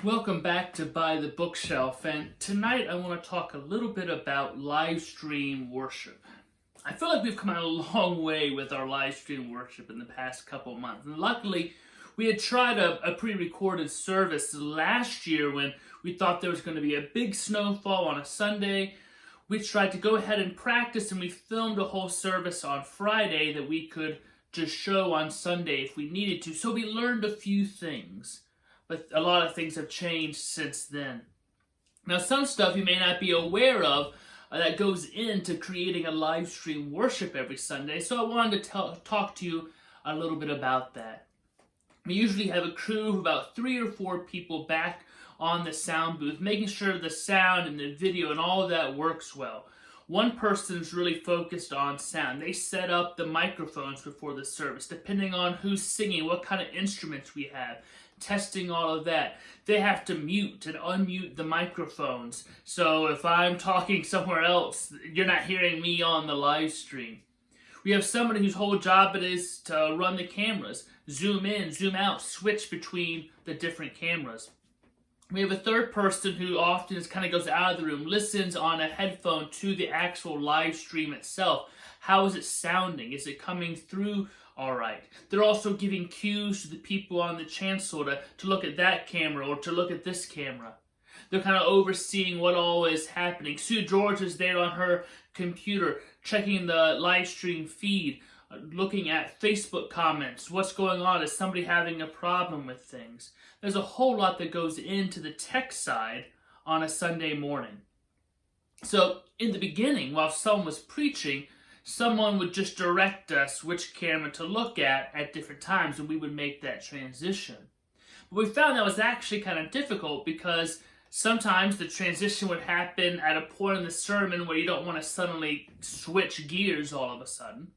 Welcome back to By the Bookshelf, and tonight I want to talk a little bit about live stream worship. I feel like we've come a long way with our live stream worship in the past couple of months, and luckily we had tried a pre-recorded service last year when we thought there was going to be a big snowfall on a Sunday. We tried to go ahead and practice, and we filmed a whole service on Friday that we could just show on Sunday if we needed to, so we learned a few things. But a lot of things have changed since then. Now, some stuff you may not be aware of that goes into creating a live stream worship every Sunday, so I wanted to talk to you a little bit about that. We usually have a crew of about 3 or 4 people back on the sound booth, making sure the sound and the video and all of that works well. One person's really focused on sound. They set up the microphones before the service, depending on who's singing, what kind of instruments we have, testing all of that. They have to mute and unmute the microphones. So if I'm talking somewhere else, you're not hearing me on the live stream. We have somebody whose whole job it is to run the cameras, zoom in, zoom out, switch between the different cameras. We have a third person who often just kind of goes out of the room, listens on a headphone to the actual live stream itself. How is it sounding? Is it coming through all right? They're also giving cues to the people on the chancel to look at that camera or to look at this camera. They're kind of overseeing what all is happening. Sue George is there on her computer, checking the live stream feed, looking at Facebook comments. What's going on? Is somebody having a problem with things? There's a whole lot that goes into the tech side on a Sunday morning. So in the beginning, while someone was preaching, someone would just direct us which camera to look at different times, and we would make that transition. But we found that was actually kind of difficult because sometimes the transition would happen at a point in the sermon where you don't want to suddenly switch gears all of a sudden.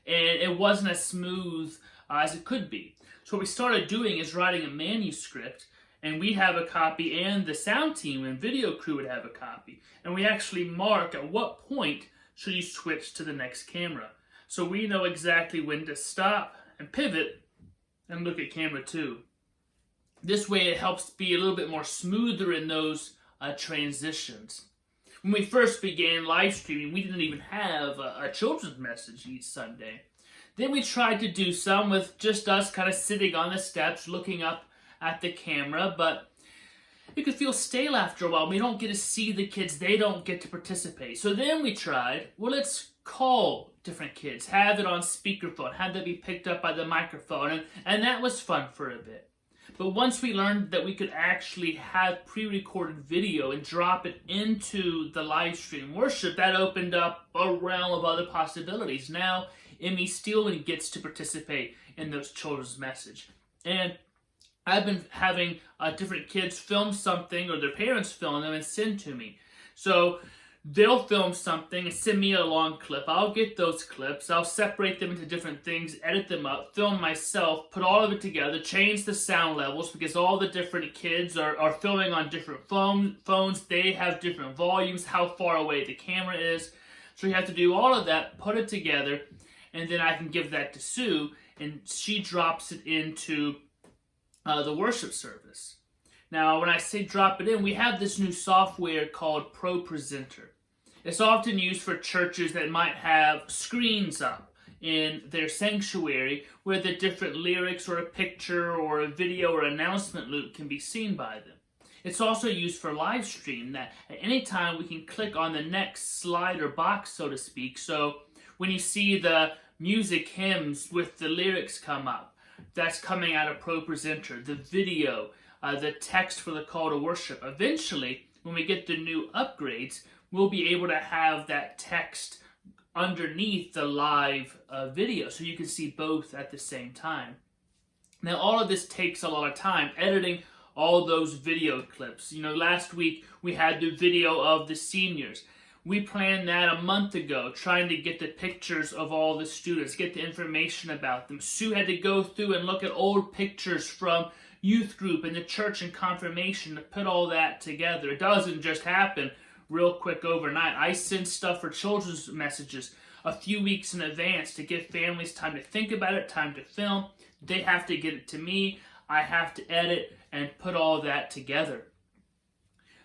And it wasn't as smooth as it could be. So what we started doing is writing a manuscript, and we'd have a copy, and the sound team and video crew would have a copy. And we actually mark at what point should you switch to the next camera. So we know exactly when to stop and pivot and look at camera 2. This way it helps be a little bit more smoother in those transitions. When we first began live streaming, we didn't even have a children's message each Sunday. Then we tried to do some with just us kind of sitting on the steps looking up at the camera, but it could feel stale after a while. We don't get to see the kids. They don't get to participate. So then we tried, well, let's call different kids, have it on speakerphone, have that be picked up by the microphone, and that was fun for a bit. But once we learned that we could actually have pre-recorded video and drop it into the live stream worship, that opened up a realm of other possibilities. Now, Emmy Steelman gets to participate in those children's message. And I've been having different kids film something, or their parents film them and send to me. So they'll film something and send me a long clip. I'll get those clips. I'll separate them into different things, edit them up, film myself, put all of it together, change the sound levels because all the different kids are filming on different phones. They have different volumes, how far away the camera is. So you have to do all of that, put it together, and then I can give that to Sue, and she drops it into the worship service. Now, when I say drop it in, we have this new software called ProPresenter. It's often used for churches that might have screens up in their sanctuary where the different lyrics or a picture or a video or announcement loop can be seen by them. It's also used for live stream, that at any time we can click on the next slide or box, so to speak. So when you see the music hymns with the lyrics come up, that's coming out of ProPresenter. The video, the text for the call to worship. Eventually, when we get the new upgrades, we'll be able to have that text underneath the live video, so you can see both at the same time. Now, all of this takes a lot of time, editing all those video clips. You know, last week we had the video of the seniors. We planned that a month ago, trying to get the pictures of all the students, get the information about them. Sue had to go through and look at old pictures from youth group and the church and confirmation to put all that together. It doesn't just happen real quick overnight. I send stuff for children's messages a few weeks in advance to give families time to think about it, time to film. They have to get it to me. I have to edit and put all that together.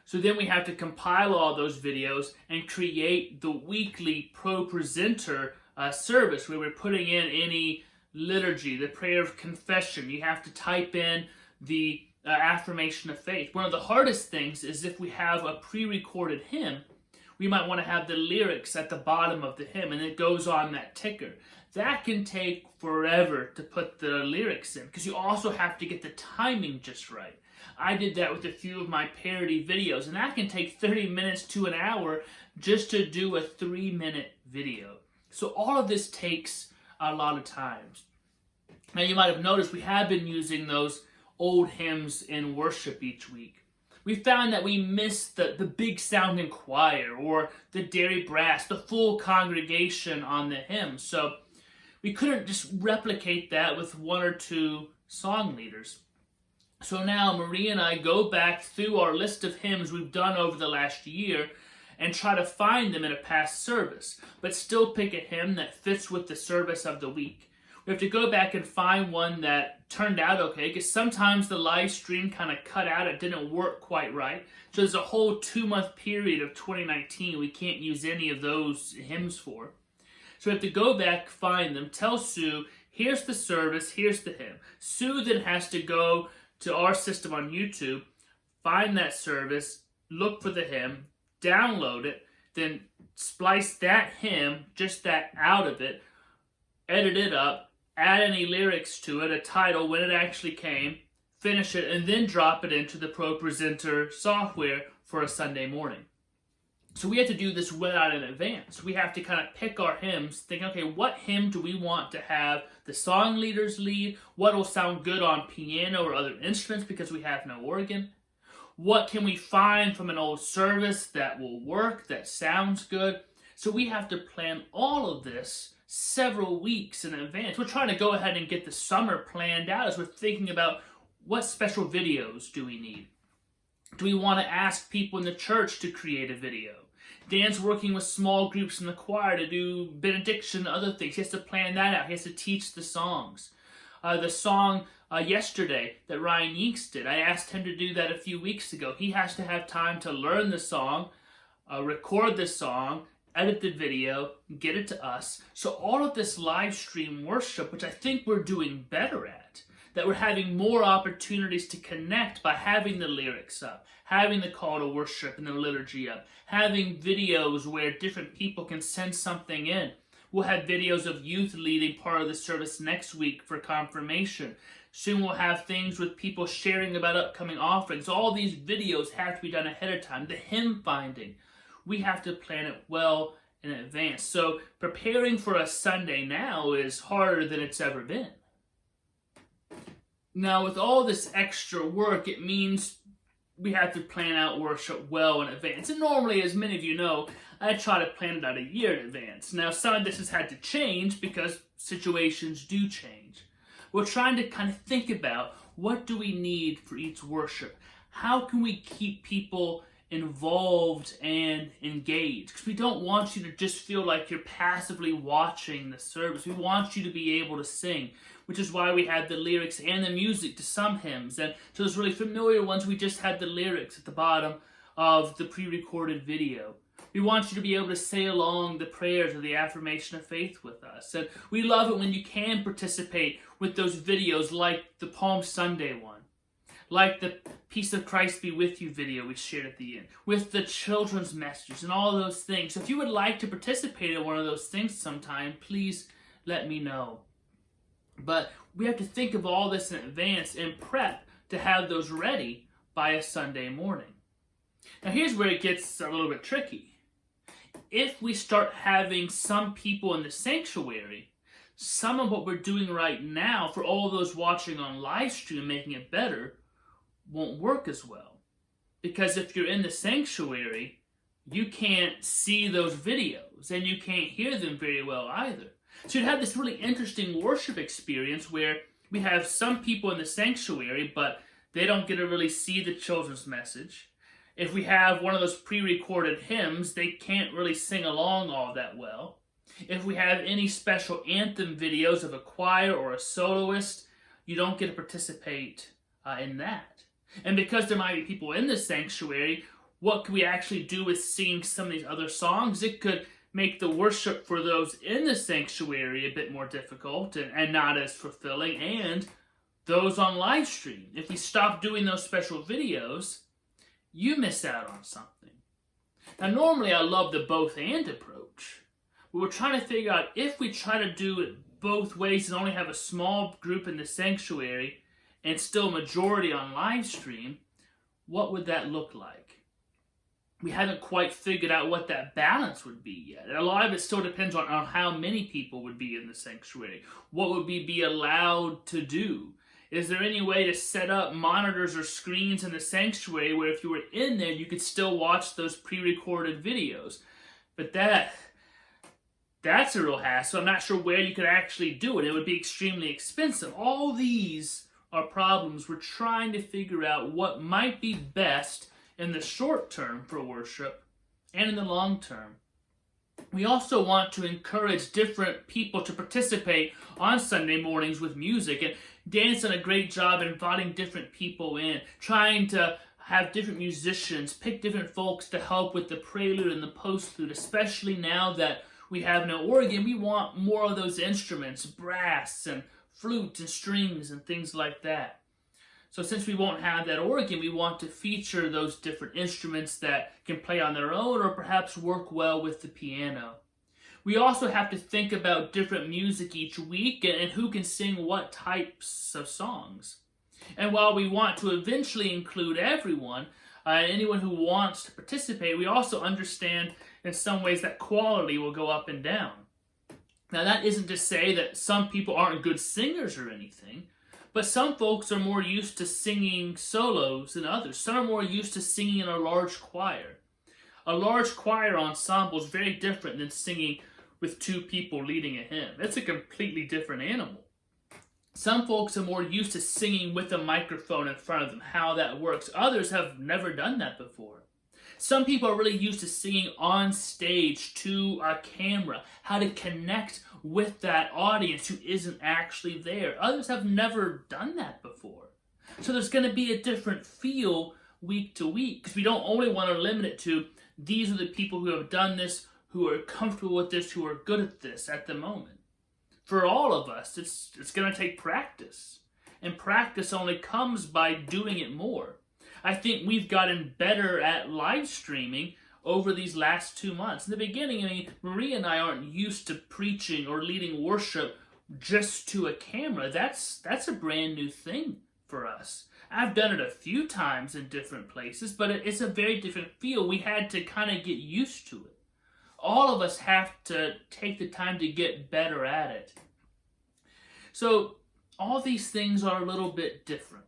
So then we have to compile all those videos and create the weekly ProPresenter service where we're putting in any liturgy, the prayer of confession. You have to type in the affirmation of faith. One of the hardest things is if we have a pre-recorded hymn, we might want to have the lyrics at the bottom of the hymn, and it goes on that ticker. That can take forever to put the lyrics in, because you also have to get the timing just right. I did that with a few of my parody videos, and that can take 30 minutes to an hour just to do a 3-minute video. So all of this takes a lot of time. Now you might have noticed we have been using those old hymns in worship each week. We found that we missed the big sounding choir or the dairy brass, the full congregation on the hymn. So we couldn't just replicate that with 1 or 2 song leaders. So now Marie and I go back through our list of hymns we've done over the last year and try to find them in a past service, but still pick a hymn that fits with the service of the week. We have to go back and find one that turned out okay, because sometimes the live stream kind of cut out. It didn't work quite right. So there's a whole 2-month period of 2019 we can't use any of those hymns for. So we have to go back, find them, tell Sue, here's the service, here's the hymn. Sue then has to go to our system on YouTube, find that service, look for the hymn, download it, then splice that hymn, just that out of it, edit it up, add any lyrics to it, a title, when it actually came, finish it, and then drop it into the ProPresenter software for a Sunday morning. So we have to do this well out in advance. We have to kind of pick our hymns, think, okay, what hymn do we want to have the song leaders lead? What will sound good on piano or other instruments because we have no organ? What can we find from an old service that will work, that sounds good? So we have to plan all of this several weeks in advance. We're trying to go ahead and get the summer planned out as we're thinking about what special videos do we need. Do we want to ask people in the church to create a video? Dan's working with small groups in the choir to do benediction and other things. He has to plan that out. He has to teach the songs. The song yesterday that Ryan Yeeks did, I asked him to do that a few weeks ago. He has to have time to learn the song, record the song, edit the video, get it to us. So all of this live stream worship, which I think we're doing better at, that we're having more opportunities to connect by having the lyrics up, having the call to worship and the liturgy up, having videos where different people can send something in. We'll have videos of youth leading part of the service next week for confirmation. Soon we'll have things with people sharing about upcoming offerings. All these videos have to be done ahead of time. The hymn finding, we have to plan it well in advance. So preparing for a Sunday now is harder than it's ever been. Now, with all this extra work, it means we have to plan out worship well in advance. And normally, as many of you know, I try to plan it out a year in advance. Now, some of this has had to change because situations do change. We're trying to kind of think about what do we need for each worship? How can we keep people involved and engaged? Because we don't want you to just feel like you're passively watching the service. We want you to be able to sing, which is why we had the lyrics and the music to some hymns. And to those really familiar ones, we just had the lyrics at the bottom of the pre-recorded video. We want you to be able to say along the prayers of the affirmation of faith with us. And we love it when you can participate with those videos like the Palm Sunday one, like the Peace of Christ be with you video we shared at the end, with the children's messages and all those things. So if you would like to participate in one of those things sometime, please let me know. But we have to think of all this in advance and prep to have those ready by a Sunday morning. Now here's where it gets a little bit tricky. If we start having some people in the sanctuary, some of what we're doing right now for all those watching on live stream, making it better, won't work as well. Because if you're in the sanctuary, you can't see those videos and you can't hear them very well either. So you'd have this really interesting worship experience where we have some people in the sanctuary, but they don't get to really see the children's message. If we have one of those pre-recorded hymns, they can't really sing along all that well. If we have any special anthem videos of a choir or a soloist, you don't get to participate in that. And because there might be people in the sanctuary, what could we actually do with singing some of these other songs? It could make the worship for those in the sanctuary a bit more difficult and not as fulfilling, and those on live stream. If we stop doing those special videos, you miss out on something. Now, normally I love the both and approach, but we're trying to figure out if we try to do it both ways and only have a small group in the sanctuary and still majority on live stream, what would that look like? We haven't quite figured out what that balance would be yet. And a lot of it still depends on how many people would be in the sanctuary. What would we be allowed to do? Is there any way to set up monitors or screens in the sanctuary where if you were in there, you could still watch those pre-recorded videos? But that's a real hassle. I'm not sure where you could actually do it. It would be extremely expensive. All these are problems. We're trying to figure out what might be best in the short term for worship and in the long term. We also want to encourage different people to participate on Sunday mornings with music. And Dan's done a great job inviting different people in, trying to have different musicians, pick different folks to help with the prelude and the postlude, especially now that we have no organ. We want more of those instruments, brass and flute and strings and things like that. So since we won't have that organ, we want to feature those different instruments that can play on their own or perhaps work well with the piano. We also have to think about different music each week and who can sing what types of songs. And while we want to eventually include everyone, anyone who wants to participate, we also understand in some ways that quality will go up and down. Now that isn't to say that some people aren't good singers or anything, but some folks are more used to singing solos than others. Some are more used to singing in a large choir. A large choir ensemble is very different than singing with two people leading a hymn. It's a completely different animal. Some folks are more used to singing with a microphone in front of them, how that works. Others have never done that before. Some people are really used to singing on stage to a camera, how to connect with that audience who isn't actually there. Others have never done that before. So there's going to be a different feel week to week, because we don't only want to limit it to these are the people who have done this, who are comfortable with this, who are good at this at the moment. For all of us, it's going to take practice. And practice only comes by doing it more. I think we've gotten better at live streaming over these last 2 months. In the beginning, Maria and I aren't used to preaching or leading worship just to a camera. That's a brand new thing for us. I've done it a few times in different places, but it's a very different feel. We had to kind of get used to it. All of us have to take the time to get better at it. So all these things are a little bit different.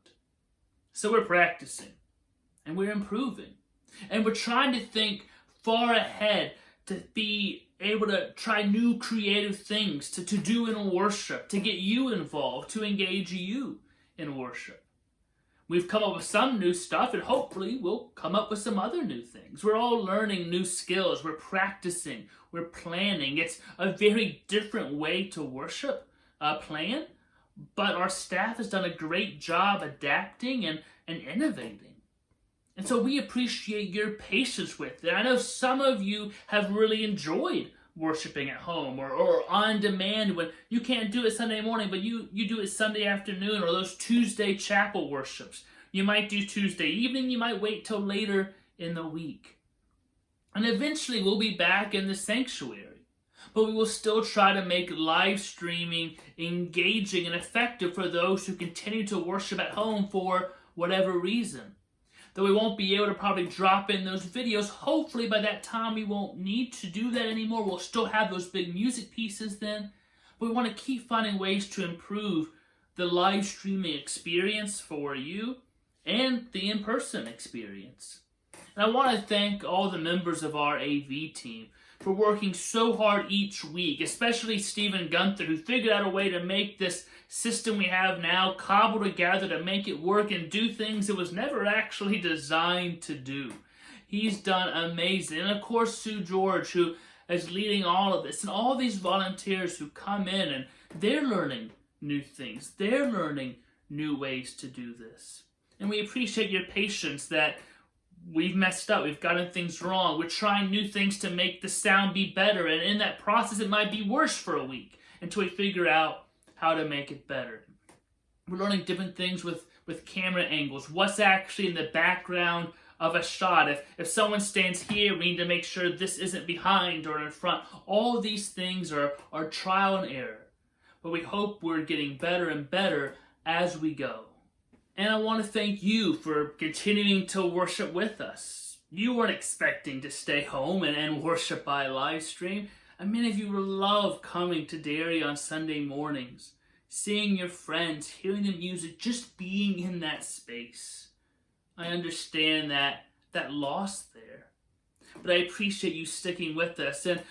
So we're practicing and we're improving. And we're trying to think far ahead to be able to try new creative things to do in worship, to get you involved, to engage you in worship. We've come up with some new stuff, and hopefully we'll come up with some other new things. We're all learning new skills. We're practicing. We're planning. It's a very different way to worship, plan, but our staff has done a great job adapting and innovating. And so we appreciate your patience with it. I know some of you have really enjoyed worshiping at home or on demand when you can't do it Sunday morning, but you do it Sunday afternoon, or those Tuesday chapel worships. You might do Tuesday evening, you might wait till later in the week. And eventually we'll be back in the sanctuary, but we will still try to make live streaming engaging and effective for those who continue to worship at home for whatever reason. Though we won't be able to probably drop in those videos, hopefully by that time we won't need to do that anymore. We'll still have those big music pieces then. But we want to keep finding ways to improve the live streaming experience for you and the in-person experience. And I want to thank all the members of our AV team for working so hard each week, especially Stephen Gunther, who figured out a way to make this system we have now cobble together to make it work and do things it was never actually designed to do. He's done amazing. And of course, Sue George, who is leading all of this, and all these volunteers who come in and they're learning new things. They're learning new ways to do this. And we appreciate your patience that we've messed up, we've gotten things wrong, we're trying new things to make the sound be better, and in that process it might be worse for a week until we figure out how to make it better. We're learning different things with camera angles, what's actually in the background of a shot. If someone stands here, we need to make sure this isn't behind or in front. All of these things are trial and error, but we hope we're getting better and better as we go. And I want to thank you for continuing to worship with us. You weren't expecting to stay home and worship by live stream. Many of you love coming to Derry on Sunday mornings, seeing your friends, hearing the music, just being in that space. I understand that loss there, but I appreciate you sticking with us. And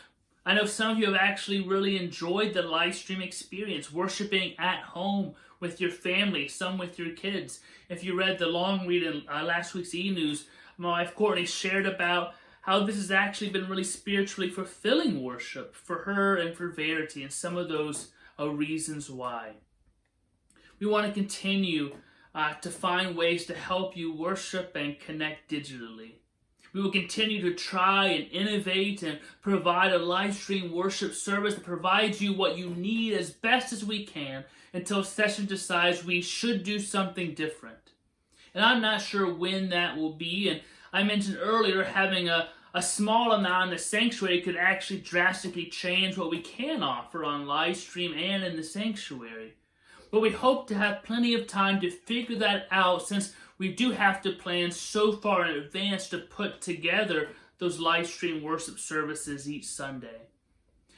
I know some of you have actually really enjoyed the live stream experience, worshiping at home with your family, some with your kids. If you read the long read in last week's e-news, my wife Courtney shared about how this has actually been really spiritually fulfilling worship for her and for Verity, and some of those reasons why. We want to continue to find ways to help you worship and connect digitally. We will continue to try and innovate and provide a live stream worship service that provides you what you need as best as we can until Session decides we should do something different. And I'm not sure when that will be, and I mentioned earlier having a small amount in the sanctuary could actually drastically change what we can offer on live stream and in the sanctuary. But we hope to have plenty of time to figure that out, since we do have to plan so far in advance to put together those live stream worship services each Sunday.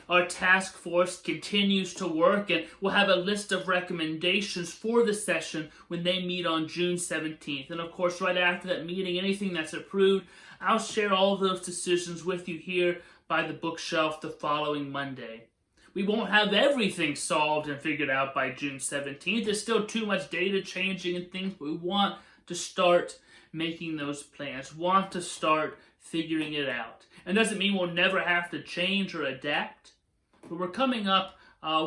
Our task force continues to work, and we'll have a list of recommendations for the session when they meet on June 17th. And of course, right after that meeting, anything that's approved, I'll share all of those decisions with you here by the bookshelf the following Monday. We won't have everything solved and figured out by June 17th. There's still too much data changing and things, but we want to start making those plans, want to start figuring it out. And doesn't mean we'll never have to change or adapt, but we're coming up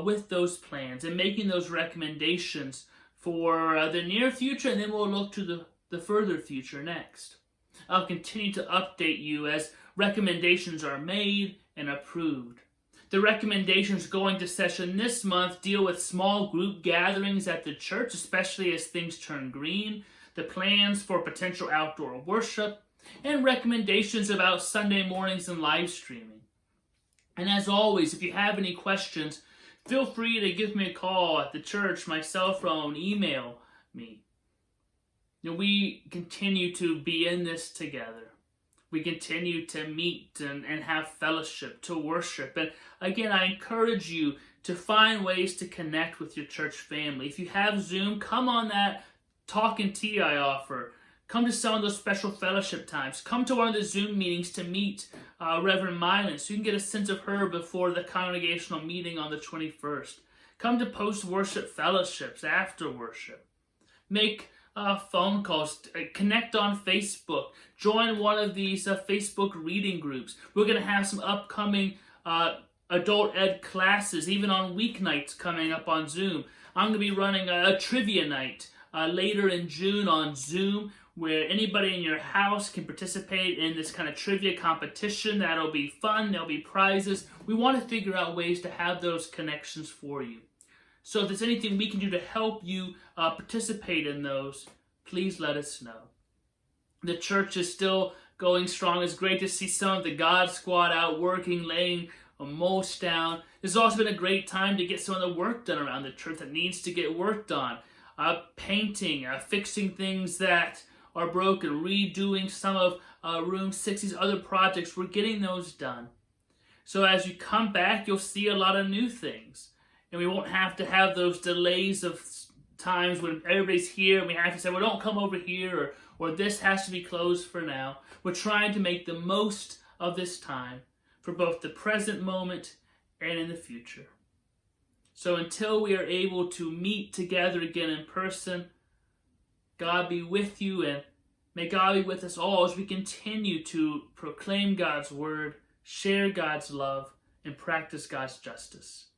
with those plans and making those recommendations for the near future, and then we'll look to the further future next. I'll continue to update you as recommendations are made and approved. The recommendations going to session this month deal with small group gatherings at the church, especially as things turn green, the plans for potential outdoor worship, and recommendations about Sunday mornings and live streaming. And as always, if you have any questions, feel free to give me a call at the church, my cell phone, email me. We continue to be in this together. We continue to meet and have fellowship, to worship. And again, I encourage you to find ways to connect with your church family. If you have Zoom, come on that talk and tea I offer. Come to some of those special fellowship times. Come to one of the Zoom meetings to meet Reverend Mylan, so you can get a sense of her before the congregational meeting on the 21st. Come to post-worship fellowships after worship. Make phone calls, connect on Facebook, join one of these Facebook reading groups. We're going to have some upcoming adult ed classes, even on weeknights coming up on Zoom. I'm going to be running a trivia night later in June on Zoom, where anybody in your house can participate in this kind of trivia competition. That'll be fun, there'll be prizes. We want to figure out ways to have those connections for you. So if there's anything we can do to help you participate in those, please let us know. The church is still going strong. It's great to see some of the God Squad out working, laying a mulch down. This has also been a great time to get some of the work done around the church that needs to get worked on. Painting, fixing things that are broken, redoing some of Room 60's other projects. We're getting those done. So as you come back, you'll see a lot of new things. And we won't have to have those delays of times when everybody's here and we have to say, well, don't come over here, or this has to be closed for now. We're trying to make the most of this time for both the present moment and in the future. So until we are able to meet together again in person, God be with you, and may God be with us all as we continue to proclaim God's word, share God's love, and practice God's justice.